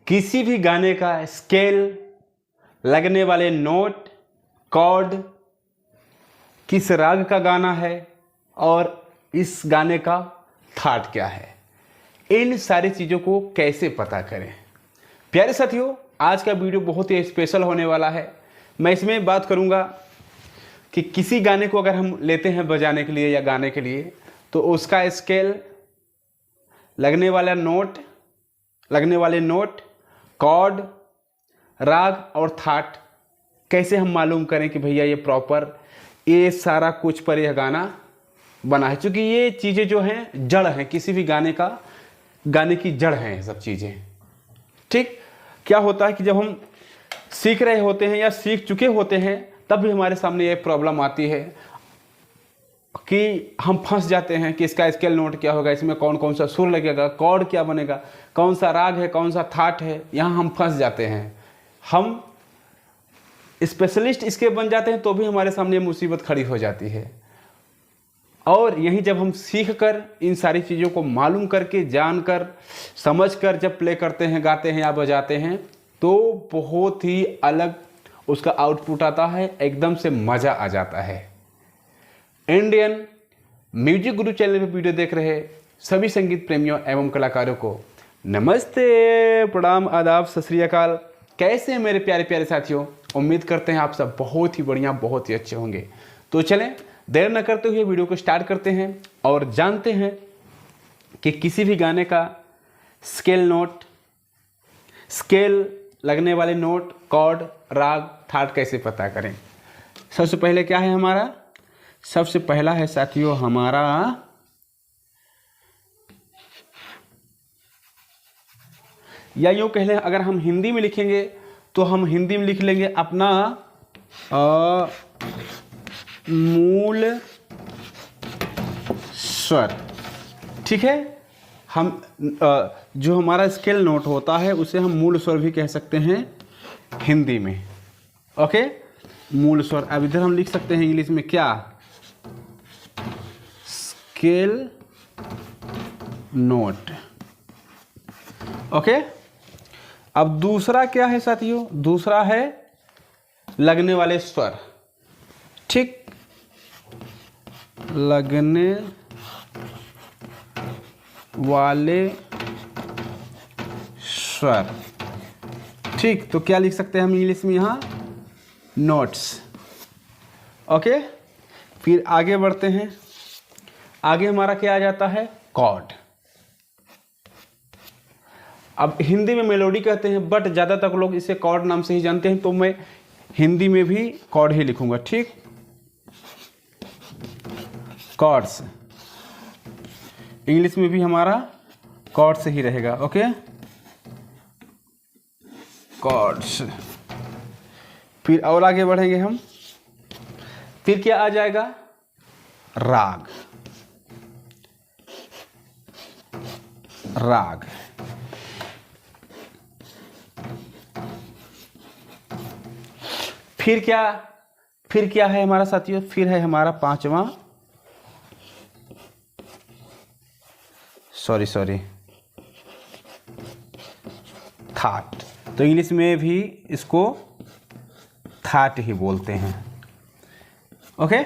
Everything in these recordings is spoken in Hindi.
किसी भी गाने का स्केल, लगने वाले नोट, कॉर्ड, किस राग का गाना है और इस गाने का थाट क्या है, इन सारी चीज़ों को कैसे पता करें। प्यारे साथियों, आज का वीडियो बहुत ही स्पेशल होने वाला है। मैं इसमें बात करूंगा कि किसी गाने को अगर हम लेते हैं बजाने के लिए या गाने के लिए, तो उसका स्केल, लगने वाले नोट, कॉर्ड, राग और थाट कैसे हम मालूम करें कि भैया ये प्रॉपर ये सारा कुछ पर यह गाना बना है। क्योंकि ये चीज़ें जो हैं जड़ हैं, किसी भी गाने की जड़ हैं ये सब चीज़ें। ठीक, क्या होता है कि जब हम सीख रहे होते हैं या सीख चुके होते हैं तब भी हमारे सामने ये प्रॉब्लम आती है कि हम फंस जाते हैं कि इसका स्केल नोट क्या होगा, इसमें कौन कौन सा सुर लगेगा, कॉर्ड क्या बनेगा, कौन सा राग है, कौन सा थाट है। यहाँ हम फंस जाते हैं। हम स्पेशलिस्ट इसके बन जाते हैं तो भी हमारे सामने मुसीबत खड़ी हो जाती है। और यहीं जब हम सीख कर इन सारी चीज़ों को मालूम करके, जानकर, समझकर जब प्ले करते हैं, गाते हैं या बजाते हैं, तो बहुत ही अलग उसका आउटपुट आता है, एकदम से मज़ा आ जाता है। इंडियन म्यूजिक गुरु चैनल पर वीडियो देख रहे सभी संगीत प्रेमियों एवं कलाकारों को नमस्ते, प्रणाम, आदाब, सत श्री अकाल। कैसे हैं मेरे प्यारे प्यारे साथियों? उम्मीद करते हैं आप सब बहुत ही बढ़िया, बहुत ही अच्छे होंगे। तो चलें देर न करते हुए वीडियो को स्टार्ट करते हैं और जानते हैं कि किसी भी गाने का स्केल, लगने वाले नोट, कॉर्ड, राग, थाट कैसे पता करें। सबसे पहले क्या है हमारा? सबसे पहला है साथियों हमारा या यूँ कह लें, अगर हम हिंदी में लिखेंगे तो हम हिंदी में लिख लेंगे अपना मूल स्वर। ठीक है, हम जो हमारा स्केल नोट होता है उसे हम मूल स्वर भी कह सकते हैं हिंदी में। ओके, मूल स्वर। अब इधर हम लिख सकते हैं इंग्लिश में क्या? Scale note. ओके, अब दूसरा क्या है साथियों? दूसरा है लगने वाले स्वर। ठीक, लगने वाले स्वर। ठीक, तो क्या लिख सकते हैं हम इंग्लिश में यहाँ? नोट्स। ओके, फिर आगे बढ़ते हैं। आगे हमारा क्या आ जाता है? कॉर्ड। अब हिंदी में मेलोडी कहते हैं, बट ज़्यादातर लोग इसे कॉर्ड नाम से ही जानते हैं, तो मैं हिंदी में भी कॉर्ड ही लिखूंगा। ठीक, कॉर्ड्स। इंग्लिश में भी हमारा कॉर्ड्स ही रहेगा। Okay, chords. फिर और आगे बढ़ेंगे हम। फिर क्या आ जाएगा? राग। राग। फिर क्या है हमारा साथियों? फिर है हमारा पांचवा, सॉरी, थाट। तो इंग्लिश में भी इसको थाट ही बोलते हैं। ओके,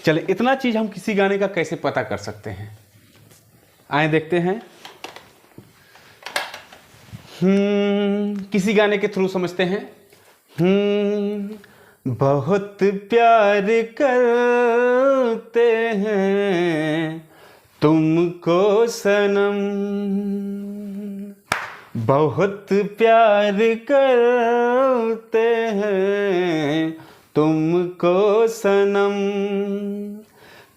चलिए, इतना चीज हम किसी गाने का कैसे पता कर सकते हैं, आए देखते हैं। किसी गाने के थ्रू समझते हैं। बहुत प्यार करते हैं तुमको सनम, बहुत प्यार करते हैं तुमको सनम,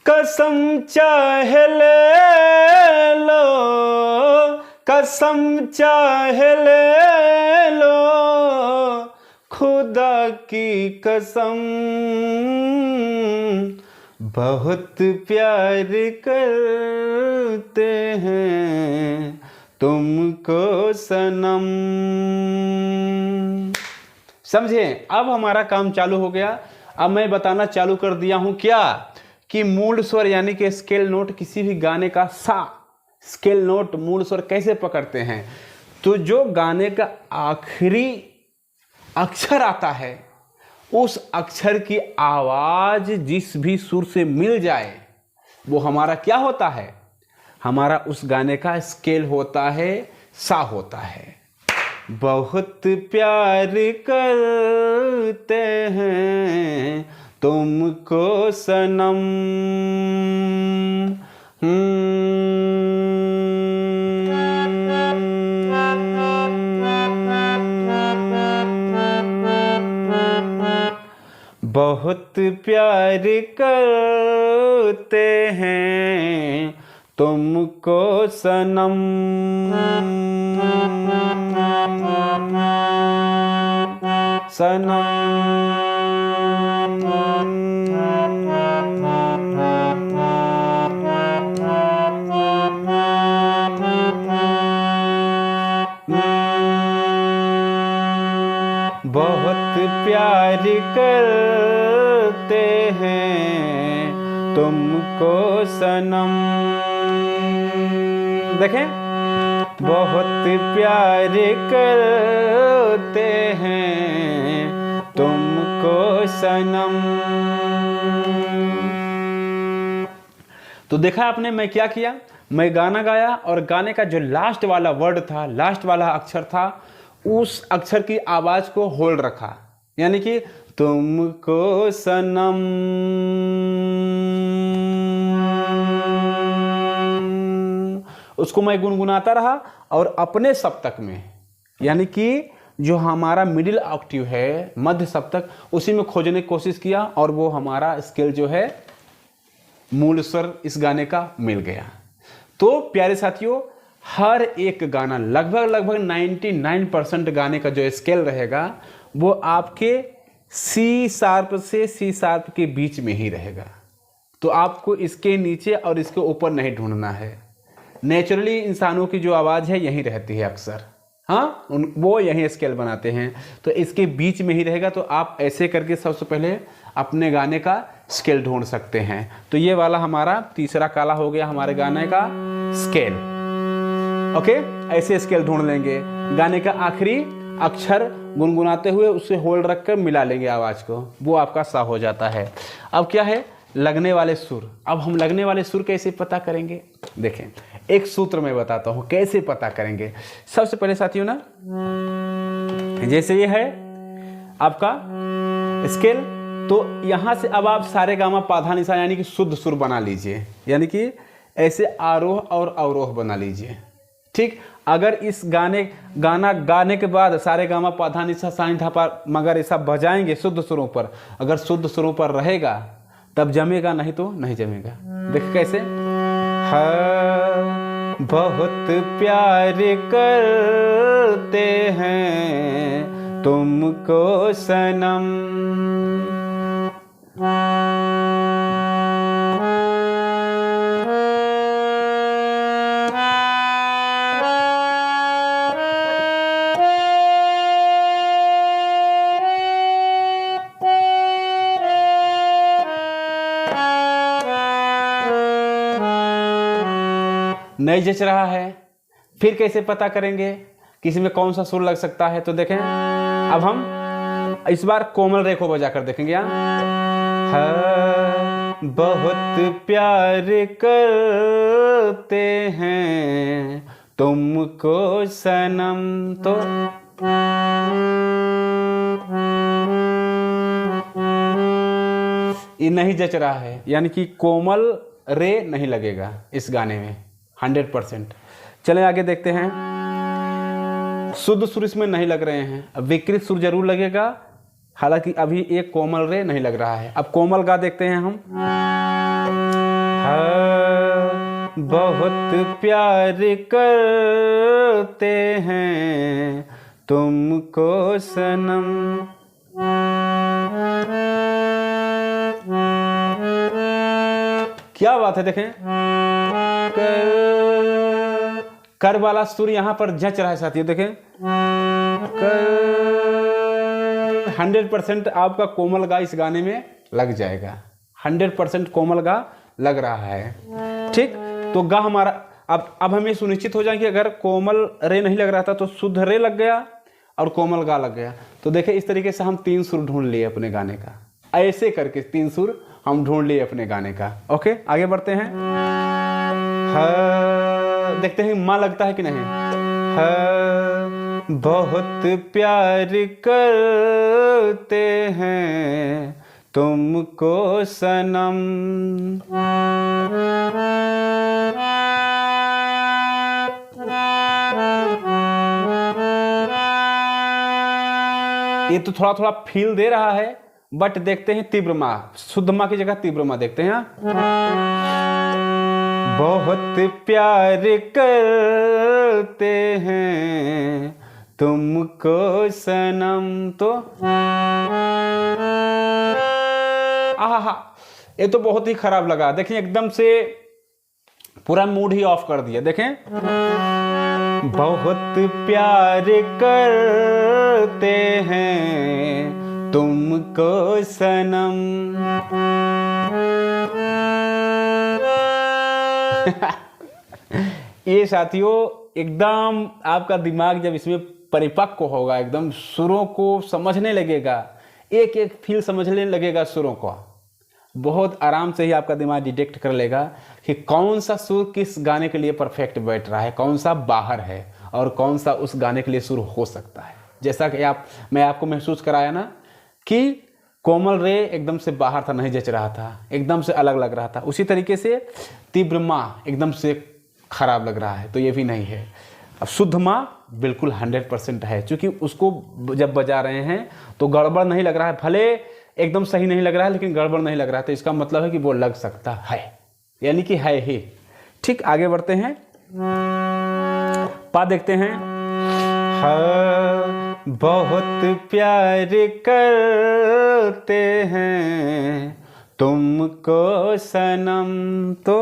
कसम चाहे ले लो, कसम चाहे ले लो, खुदा की कसम, बहुत प्यार करते हैं तुमको सनम। समझे? अब हमारा काम चालू हो गया। अब मैं बताना चालू कर दिया हूं क्या, कि मूल स्वर यानी कि स्केल नोट, किसी भी गाने का सा स्केल नोट मूल स्वर कैसे पकड़ते हैं। तो जो गाने का आखिरी अक्षर आता है उस अक्षर की आवाज जिस भी सुर से मिल जाए वो हमारा क्या होता है, हमारा उस गाने का स्केल होता है, सा होता है। बहुत प्यार करते हैं तुमको सनम, बहुत प्यार करते हैं तुमको सनम, सनम। बहुत प्यार करते हैं तुमको सनम। देखें, बहुत प्यार करते हैं तुमको सनम। तो देखा आपने मैं क्या किया, मैं गाना गाया और गाने का जो लास्ट वाला वर्ड था, लास्ट वाला अक्षर था, उस अक्षर की आवाज को होल्ड रखा, यानी कि तुमको सनम, उसको मैं गुनगुनाता रहा और अपने सप्तक में, यानी कि जो हमारा मिडिल ऑक्टेव है, मध्य सप्तक, उसी में खोजने की कोशिश किया और वो हमारा स्केल जो है मूल स्वर इस गाने का मिल गया। तो प्यारे साथियों, हर एक गाना लगभग 99% गाने का जो स्केल रहेगा वो आपके सी शार्प से सी शार्प के बीच में ही रहेगा। तो आपको इसके नीचे और इसके ऊपर नहीं ढूंढना है। नेचुरली इंसानों की जो आवाज़ है यहीं रहती है अक्सर, हाँ, वो यहीं स्केल बनाते हैं, तो इसके बीच में ही रहेगा। तो आप ऐसे करके सबसे पहले अपने गाने का स्केल ढूंढ सकते हैं। तो ये वाला हमारा तीसरा काला हो गया हमारे गाने का स्केल। ओके, ऐसे स्केल ढूंढ लेंगे, गाने का आखिरी अक्षर गुनगुनाते हुए उसे होल्ड रखकर मिला लेंगे आवाज को, वो आपका सा हो जाता है। अब क्या है, लगने वाले सुर। अब हम लगने वाले सुर कैसे पता करेंगे, देखें एक सूत्र मैं बताता हूं कैसे पता करेंगे। सबसे पहले साथियों ना, जैसे ये है आपका स्केल, तो यहां से अब आप सारे गामा पाधा निशा यानी कि शुद्ध सुर बना लीजिए, यानी कि ऐसे आरोह और अवरोह बना लीजिए। ठीक, अगर इस गाना गाने के बाद सारे गामा पाधा निशा सा नी धा पा मगर ऐसा बजाएंगे शुद्ध सुरों पर, अगर शुद्ध सुरों पर रहेगा तब जमेगा, नहीं तो नहीं जमेगा। देख कैसे, हाँ बहुत प्यार करते हैं तुमको सनम, नहीं जच रहा है। फिर कैसे पता करेंगे किसी में कौन सा सुर लग सकता है, तो देखें अब हम इस बार कोमल रे को बजा कर देखेंगे। हाँ बहुत प्यार करते हैं तुमको सनम, तो ये नहीं जच रहा है, यानी कि कोमल रे नहीं लगेगा इस गाने में 100%। चलें आगे देखते हैं। शुद्ध सुर इसमें नहीं लग रहे हैं, अब विकृत सुर जरूर लगेगा, हालांकि अभी एक कोमल रे नहीं लग रहा है। अब कोमल गा देखते हैं हम। हाँ बहुत प्यार करते हैं तुमको सनम, क्या बात है, देखें कर वाला सुर यहां पर जच रहा है साथियों। देखें 100% आपका कोमल गा इस गाने में लग जाएगा, 100% कोमल गा लग रहा है। ठीक, तो गा हमारा अब हमें सुनिश्चित हो जाए कि अगर कोमल रे नहीं लग रहा था तो शुद्ध रे लग गया और कोमल गा लग गया। तो देखिए इस तरीके से हम 3 सुर ढूंढ लिए अपने गाने का, ऐसे करके 3 सुर हम ढूंढ लिए अपने गाने का। ओके, आगे बढ़ते हैं। देखते हैं माँ लगता है कि नहीं। बहुत प्यार करते हैं तुमको सनम, ये तो थोड़ा थोड़ा फील दे रहा है, बट देखते हैं तीव्र माँ, शुद्ध माँ की जगह तीव्र माँ देखते हैं। बहुत प्यार करते हैं तुमको सनम, तो आहा, ये तो बहुत ही खराब लगा। देखें एकदम से पूरा मूड ही ऑफ कर दिया। देखें, बहुत प्यार करते हैं तुमको सनम। ये साथियों एकदम आपका दिमाग जब इसमें परिपक्व होगा, एकदम सुरों को समझने लगेगा, एक एक फील समझने लगेगा सुरों को, बहुत आराम से ही आपका दिमाग डिटेक्ट कर लेगा कि कौन सा सुर किस गाने के लिए परफेक्ट बैठ रहा है, कौन सा बाहर है और कौन सा उस गाने के लिए सुर हो सकता है। जैसा कि मैं आपको महसूस कराया ना कि कोमल रे एकदम से बाहर था, नहीं जच रहा था, एकदम से अलग लग रहा था, उसी तरीके से तीव्र माँ एकदम से खराब लग रहा है, तो ये भी नहीं है। अब शुद्ध माँ बिल्कुल 100% है, क्योंकि उसको जब बजा रहे हैं तो गड़बड़ नहीं लग रहा है, भले एकदम सही नहीं लग रहा है लेकिन गड़बड़ नहीं लग रहा है, तो इसका मतलब है कि वो लग सकता है, यानी कि है ही। ठीक, आगे बढ़ते हैं, पा देखते हैं। हाँ, बहुत प्यार करते हैं तुमको सनम, तो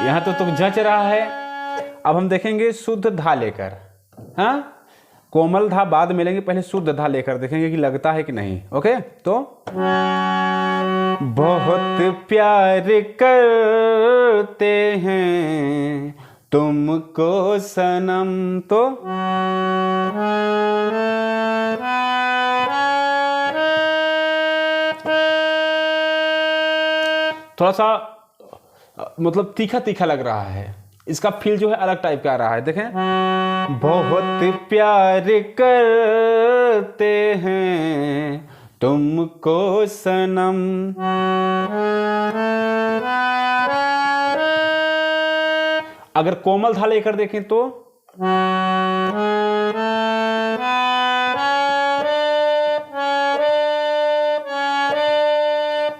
यहां तो जच रहा है। अब हम देखेंगे शुद्ध धा लेकर, हाँ, कोमल धा बाद में लेंगे, पहले शुद्ध धा लेकर देखेंगे कि लगता है कि नहीं। ओके, तो बहुत प्यार करते हैं तुमको सनम, तो थोड़ा सा मतलब तीखा तीखा लग रहा है, इसका फील जो है अलग टाइप का आ रहा है। देखें, बहुत प्यार करते हैं तुमको सनम, अगर कोमल धा लेकर देखें तो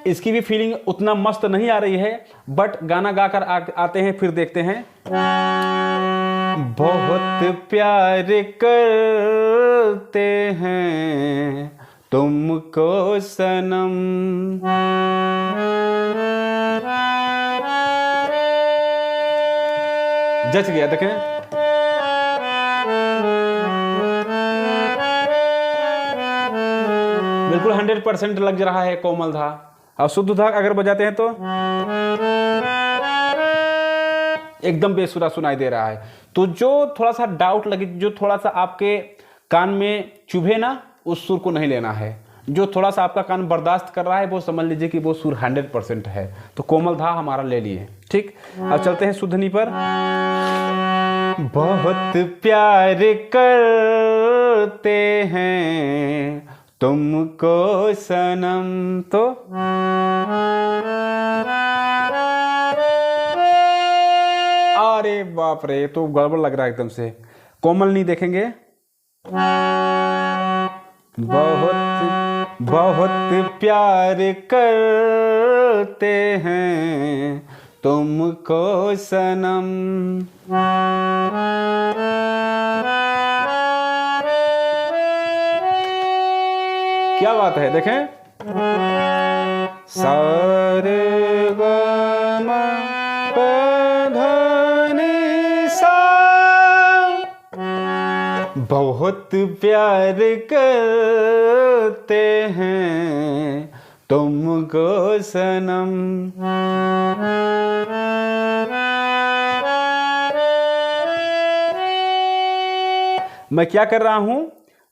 इसकी भी फीलिंग उतना मस्त नहीं आ रही है, बट गाना गाकर आते हैं, फिर देखते हैं। बहुत प्यार करते हैं तुमको सनम, जच गया। देखें, बिल्कुल 100% लग रहा है कोमल धा। और शुद्ध धा अगर बजाते हैं तो एकदम बेसुरा सुनाई दे रहा है। तो जो थोड़ा सा डाउट लगे, जो थोड़ा सा आपके कान में चुभे ना, उस सुर को नहीं लेना है। जो थोड़ा सा आपका कान बर्दाश्त कर रहा है वो समझ लीजिए कि वो सुर 100% है। तो कोमल धा हमारा ले लिए। ठीक, अब चलते हैं शुद्धनी पर। बहुत प्यार करते हैं तुमको सनम, तो अरे बाप रे, तो गड़बड़ लग रहा है एकदम से। कोमल नहीं देखेंगे। बहुत बहुत प्यार करते हैं तुमको सनम, क्या बात है। देखें, सारे ग म प ध नि सा, बहुत प्यार करते हैं तुमको सनम। मैं क्या कर रहा हूं,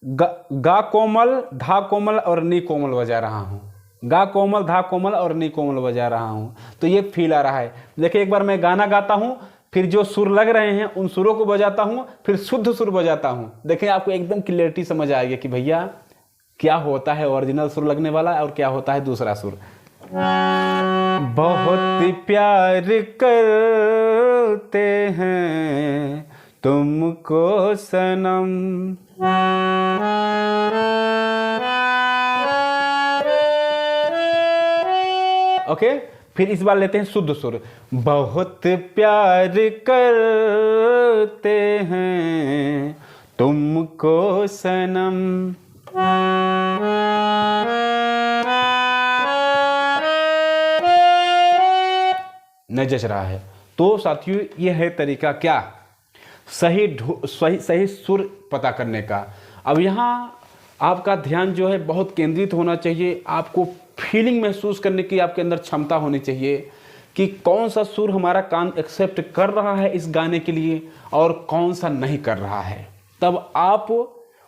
गा कोमल, धा कोमल और नी कोमल बजा रहा हूं। गा कोमल, धा कोमल और नी कोमल बजा रहा हूं, तो ये फील आ रहा है। देखिए एक बार मैं गाना गाता हूं, फिर जो सुर लग रहे हैं उन सुरों को बजाता हूं, फिर शुद्ध सुर बजाता हूं। देखिए आपको एकदम क्लियरिटी समझ आएगी कि भैया क्या होता है ओरिजिनल सुर लगने वाला और क्या होता है दूसरा सुर। बहुत प्यार करते हैं तुमको सनम। ओके, फिर इस बार लेते हैं शुद्ध सुर। बहुत प्यार करते हैं तुमको सनम। नहीं जच रहा है। तो साथियों ये है तरीका क्या, सही सुर पता करने का। अब यहाँ आपका ध्यान जो है बहुत केंद्रित होना चाहिए। आपको फीलिंग महसूस करने की आपके अंदर क्षमता होनी चाहिए कि कौन सा सुर हमारा कान एक्सेप्ट कर रहा है इस गाने के लिए और कौन सा नहीं कर रहा है। तब आप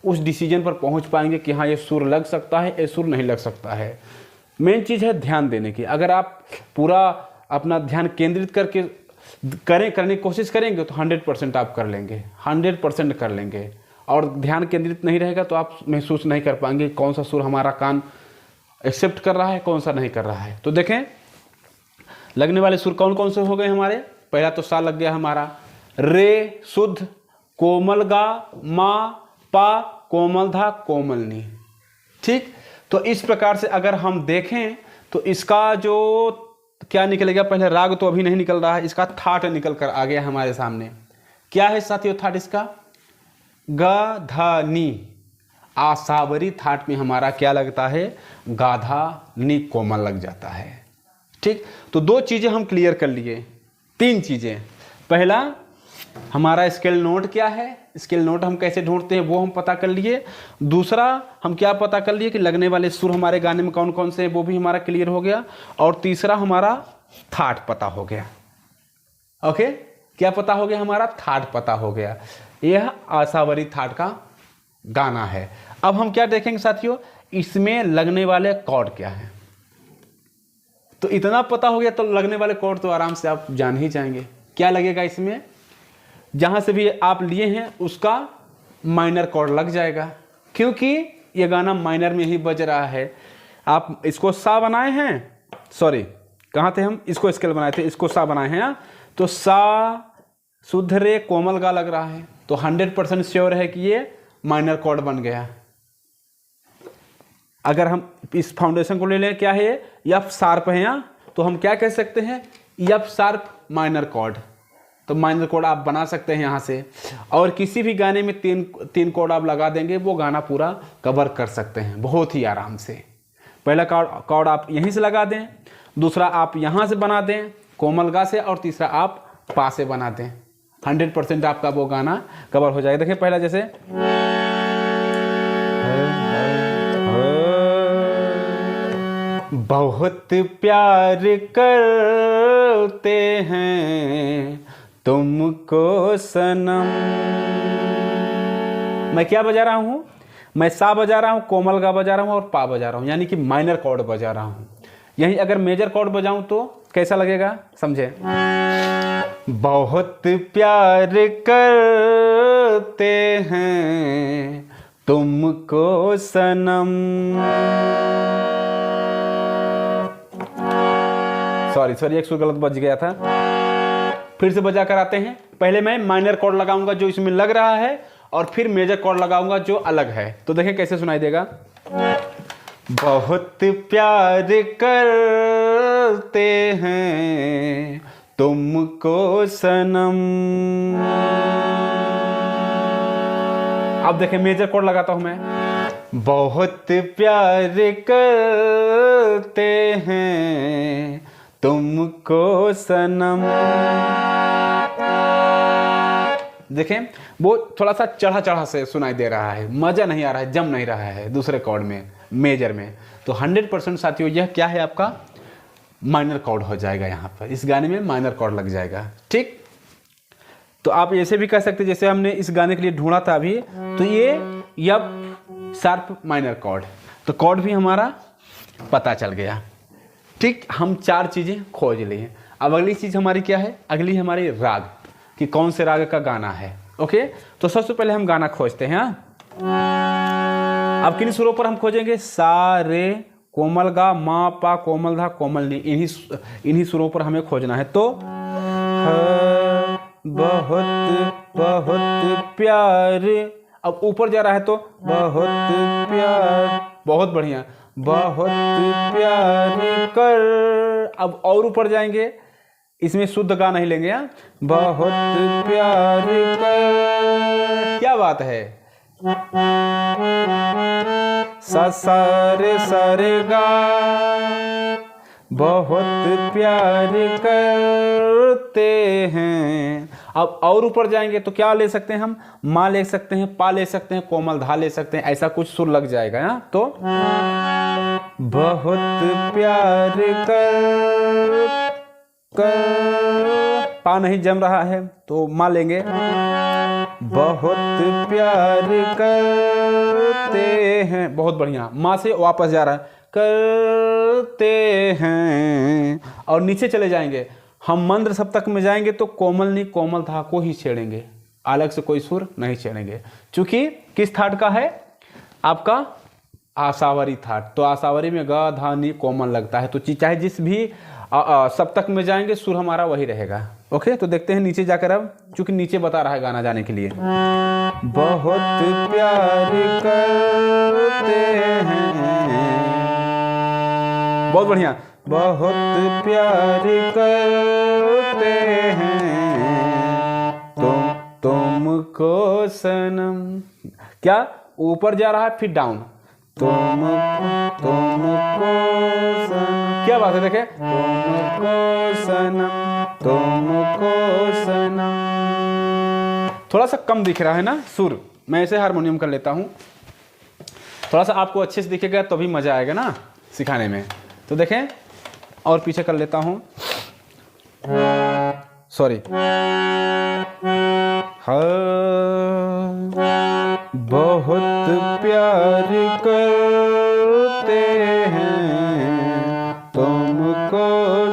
उस डिसीजन पर पहुंच पाएंगे कि हाँ ये सुर लग सकता है, ये सुर नहीं लग सकता है। मेन चीज़ है ध्यान देने की। अगर आप पूरा अपना ध्यान केंद्रित करके करने की कोशिश करेंगे तो 100% आप कर लेंगे, 100% कर लेंगे। और ध्यान केंद्रित नहीं रहेगा तो आप महसूस नहीं कर पाएंगे कौन सा सुर हमारा कान एक्सेप्ट कर रहा है, कौन सा नहीं कर रहा है। तो देखें लगने वाले सुर कौन कौन से हो गए हमारे। पहला तो सा लग गया हमारा, रे शुद्ध, कोमल गा, मा, पा, कोमल धा, कोमल नी। ठीक, तो इस प्रकार से अगर हम देखें तो इसका जो क्या निकलेगा, पहले राग तो अभी नहीं निकल रहा है, इसका थाट निकल कर आ गया हमारे सामने। क्या है साथियों थाट इसका, गा धा नी। आसावरी थाट में हमारा क्या लगता है, गाधा नी कोमल लग जाता है। ठीक, तो दो चीजें हम क्लियर कर लिए। तीन चीजें, पहला हमारा स्केल नोट क्या है, स्केल नोट हम कैसे ढूंढते हैं वो हम पता कर लिए। दूसरा हम क्या पता कर लिए कि लगने वाले सुर हमारे गाने में कौन कौन से हैं वो भी हमारा क्लियर हो गया। और तीसरा हमारा थाट पता हो गया। ओके, क्या पता हो गया, हमारा थाट पता हो गया। यह आसावरी थाट का गाना है। अब हम क्या देखेंगे साथियों, इसमें लगने वाले कॉर्ड क्या है। तो इतना पता हो गया तो लगने वाले कॉर्ड तो आराम से आप जान ही जाएंगे। क्या लगेगा इसमें, जहां से भी आप लिए हैं उसका माइनर कॉर्ड लग जाएगा, क्योंकि ये गाना माइनर में ही बज रहा है। आप इसको सा बनाए हैं, सॉरी कहाँ थे हम, इसको स्केल बनाए थे, इसको सा बनाए हैं। तो सा शुद्ध रे कोमल गा लग रहा है, तो 100% श्योर है कि ये माइनर कॉर्ड बन गया। अगर हम इस फाउंडेशन को ले लें, क्या है ये, एफ शार्प है यहाँ, तो हम क्या कह सकते हैं, एफ शार्प माइनर कॉर्ड। तो माइनर कॉर्ड आप बना सकते हैं यहाँ से। और किसी भी गाने में तीन कॉर्ड आप लगा देंगे, वो गाना पूरा कवर कर सकते हैं बहुत ही आराम से। पहला कॉर्ड आप यहीं से लगा दें, दूसरा आप यहाँ से बना दें कोमल गा से, और तीसरा आप पा से बना दें। 100% आपका वो गाना कवर हो जाएगा। देखिए पहला जैसे बहुत प्यार करते हैं तुमको सनम। मैं क्या बजा रहा हूं, मैं सा बजा रहा हूं, कोमल गा बजा रहा हूं और पा बजा रहा हूं, यानी कि माइनर कॉर्ड बजा रहा हूं। यहीं अगर मेजर कॉर्ड बजाऊं तो कैसा लगेगा, समझे। बहुत प्यार करते हैं तुमको सनम। सॉरी एक सुर गलत बज गया था, फिर से बजा कर आते हैं। पहले मैं माइनर कॉर्ड लगाऊंगा जो इसमें लग रहा है, और फिर मेजर कॉर्ड लगाऊंगा जो अलग है। तो देखें कैसे सुनाई देगा। बहुत प्यार करते हैं तुमको सनम। अब देखें मेजर कॉर्ड लगाता हूं मैं, बहुत प्यार करते हैं तुमको सनम। देखें वो थोड़ा सा चढ़ा चढ़ा से सुनाई दे रहा है, मज़ा नहीं आ रहा है, जम नहीं रहा है दूसरे कॉर्ड में, मेजर में। तो 100% साथियों यह क्या है, आपका माइनर कॉर्ड हो जाएगा। यहाँ पर इस गाने में माइनर कॉर्ड लग जाएगा। ठीक, तो आप ऐसे भी कह सकते हैं, जैसे हमने इस गाने के लिए ढूंढा था अभी, तो ये एफ शार्प माइनर कॉर्ड, तो कॉर्ड भी हमारा पता चल गया। ठीक, हम 4 चीज़ें खोज लिए। अब अगली चीज़ हमारी क्या है, अगली हमारी राग, कि कौन से राग का गाना है। ओके, तो सबसे पहले हम गाना खोजते हैं। अब किन सुरों पर हम खोजेंगे, सा रे कोमल गा मा पा कोमल धा कोमल नी, इन्हीं सुरों पर हमें खोजना है। तो बहुत बहुत प्यार, अब ऊपर जा रहा है तो बहुत प्यार, बहुत बढ़िया, बहुत प्यार कर। अब और ऊपर जाएंगे, इसमें शुद्ध गा नहीं लेंगे, यहाँ बहुत प्यार कर, क्या बात है, सारे सारे गा, बहुत प्यार करते हैं। अब और ऊपर जाएंगे तो क्या ले सकते हैं हम, माँ ले सकते हैं, पा ले सकते हैं, कोमल धा ले सकते हैं, ऐसा कुछ सुर लग जाएगा। यहाँ तो बहुत प्यार कर, पा नहीं जम रहा है तो माँ लेंगे, बहुत प्यार करते हैं, बहुत बढ़िया, माँ से वापस जा रहा है, करते हैं। और नीचे चले जाएंगे, हम मंद्र सप्तक में जाएंगे तो कोमल नी कोमल धा को ही छेड़ेंगे, अलग से कोई सुर नहीं छेड़ेंगे, क्योंकि किस थाट का है, आपका आसावरी थाट। तो आसावरी में गा धा नी कोमल लगता है, तो चाहे जिस भी सप्तक में जाएंगे सुर हमारा वही रहेगा। ओके, तो देखते हैं नीचे जाकर, अब चूंकि नीचे बता रहा है गाना जाने के लिए, बहुत प्यार करते हैं, बहुत बढ़िया, बहुत प्यार करते हैं तुमको सनम, क्या ऊपर जा रहा है फिर डाउन, तुमको सनम, क्या बात है, देखे तुमको सनम, थोड़ा सा कम दिख रहा है ना सुर, मैं ऐसे हारमोनियम कर लेता हूँ, थोड़ा सा आपको अच्छे से दिखेगा तभी मजा आएगा ना सिखाने में। तो देखें, और पीछे कर लेता हूँ, सॉरी, बहुत प्यार करते हैं तुमको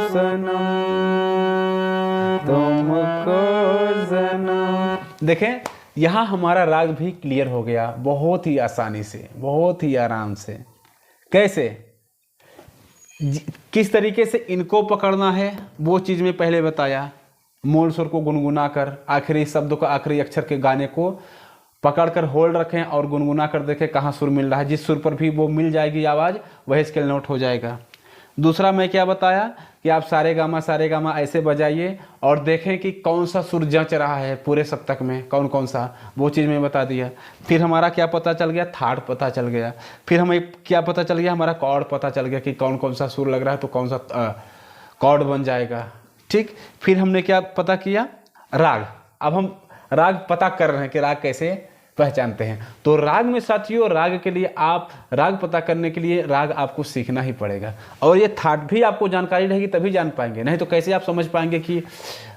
सनम, तुमको सनम। देखें, यहाँ हमारा राग भी क्लियर हो गया बहुत ही आसानी से, बहुत ही आराम से। कैसे, किस तरीके से इनको पकड़ना है वो चीज़ में पहले बताया, मूल सुर को गुनगुना कर आखिरी शब्द को, आखिरी अक्षर के गाने को पकड़कर होल्ड रखें और गुनगुना कर देखें कहाँ सुर मिल रहा है, जिस सुर पर भी वो मिल जाएगी आवाज़ वही स्केल नोट हो जाएगा। दूसरा मैं क्या बताया कि आप सारे गामा ऐसे बजाइए और देखें कि कौन सा सुर जंच रहा है पूरे सप्तक में, कौन कौन सा, वो चीज़ मैं बता दिया। फिर हमारा क्या पता चल गया, थाट पता चल गया। फिर हमें क्या पता चल गया, हमारा कॉर्ड पता चल गया कि कौन कौन सा सुर लग रहा है तो कौन सा कॉर्ड बन जाएगा। ठीक, फिर हमने क्या पता किया, राग। अब हम राग पता कर रहे हैं कि राग कैसे पहचानते हैं। तो राग में साथियों, राग के लिए आप राग पता करने के लिए राग आपको सीखना ही पड़ेगा, और ये थाट भी आपको जानकारी रहेगी तभी जान पाएंगे, नहीं तो कैसे आप समझ पाएंगे कि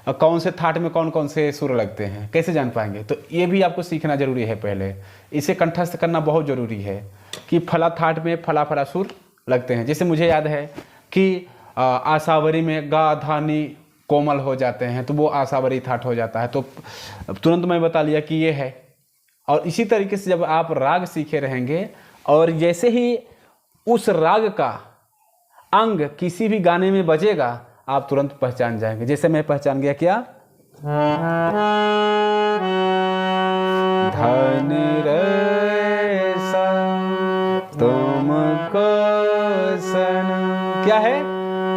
कौन से थाट में कौन कौन से सुर लगते हैं, कैसे जान पाएंगे। तो ये भी आपको सीखना जरूरी है, पहले इसे कंठस्थ करना बहुत जरूरी है कि फला थाट में फला फला सुर लगते हैं। जैसे मुझे याद है कि आसावरी में गा धा नी कोमल हो जाते हैं, तो वो आसावरी थाट हो जाता है, तो तुरंत मैं बता लिया कि ये है। और इसी तरीके से जब आप राग सीखे रहेंगे और जैसे ही उस राग का अंग किसी भी गाने में बजेगा आप तुरंत पहचान जाएंगे। जैसे मैं पहचान गया, क्या, धन रे सा तुमको सनम, क्या है,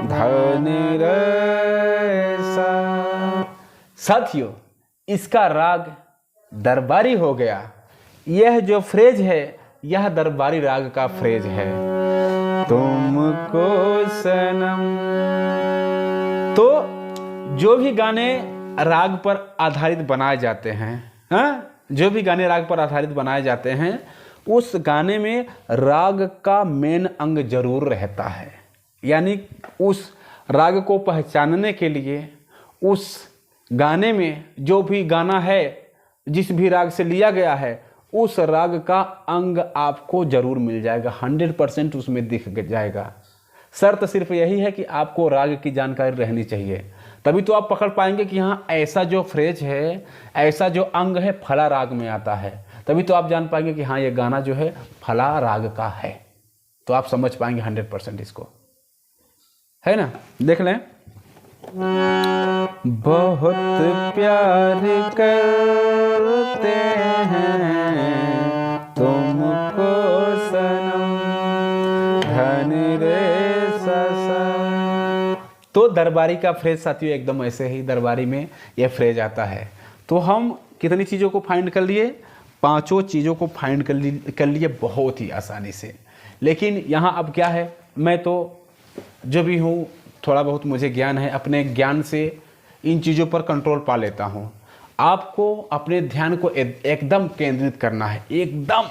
धन रे सा। साथियों, इसका राग दरबारी हो गया। यह जो फ्रेज है यह दरबारी राग का फ्रेज है, तुमको सनम। तो जो भी गाने राग पर आधारित बनाए जाते हैं, हाँ, जो भी गाने राग पर आधारित बनाए जाते हैं उस गाने में राग का मेन अंग जरूर रहता है। यानी उस राग को पहचानने के लिए उस गाने में जो भी गाना है जिस भी राग से लिया गया है उस राग का अंग आपको जरूर मिल जाएगा, 100% उसमें दिख जाएगा। शर्त सिर्फ यही है कि आपको राग की जानकारी रहनी चाहिए, तभी तो आप पकड़ पाएंगे कि हाँ ऐसा जो फ्रेज है, ऐसा जो अंग है फला राग में आता है, तभी तो आप जान पाएंगे कि हाँ ये गाना जो है फला राग का है, तो आप समझ पाएंगे 100% इसको, है ना। देख लें। बहुत प्यार करते हैं तुमको सनम धन रे ससा। तो दरबारी का फ्रेज साथियों एकदम ऐसे ही दरबारी में यह फ्रेज आता है। तो हम कितनी चीज़ों को फाइंड कर लिए, 5 चीज़ों को फाइंड कर लिए बहुत ही आसानी से। लेकिन यहाँ अब क्या है, मैं तो जो भी हूँ थोड़ा बहुत मुझे ज्ञान है, अपने ज्ञान से इन चीज़ों पर कंट्रोल पा लेता हूँ। आपको अपने ध्यान को एकदम केंद्रित करना है, एकदम।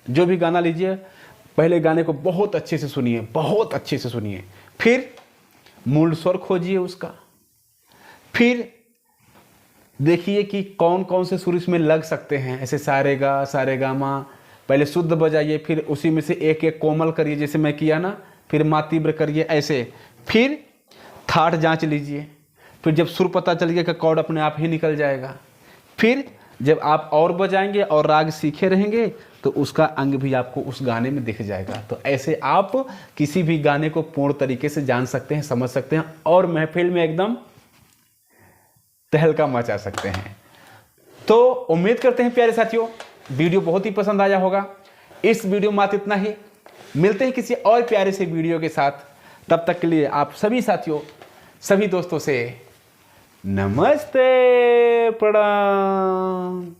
जो भी गाना लीजिए पहले गाने को बहुत अच्छे से सुनिए, बहुत अच्छे से सुनिए, फिर मूल स्वर खोजिए उसका, फिर देखिए कि कौन कौन से सुर इसमें लग सकते हैं। ऐसे सारेगा सारेगामा पहले शुद्ध बजाइए, फिर उसी में से एक एक कोमल करिए जैसे मैं किया ना, फिर मा तीव्र करिए ऐसे, फिर थाट जांच लीजिए, फिर जब सुर पता चल गया कि कॉर्ड अपने आप ही निकल जाएगा, फिर जब आप और बजाएंगे और राग सीखे रहेंगे तो उसका अंग भी आपको उस गाने में दिख जाएगा। तो ऐसे आप किसी भी गाने को पूर्ण तरीके से जान सकते हैं, समझ सकते हैं और महफिल में एकदम तहलका मचा सकते हैं। तो उम्मीद करते हैं प्यारे साथियों वीडियो बहुत ही पसंद आया होगा। इस वीडियो में मात्र इतना ही, मिलते हैं किसी और प्यारे से वीडियो के साथ। तब तक के लिए आप सभी साथियों, सभी दोस्तों से नमस्ते, प्रणाम।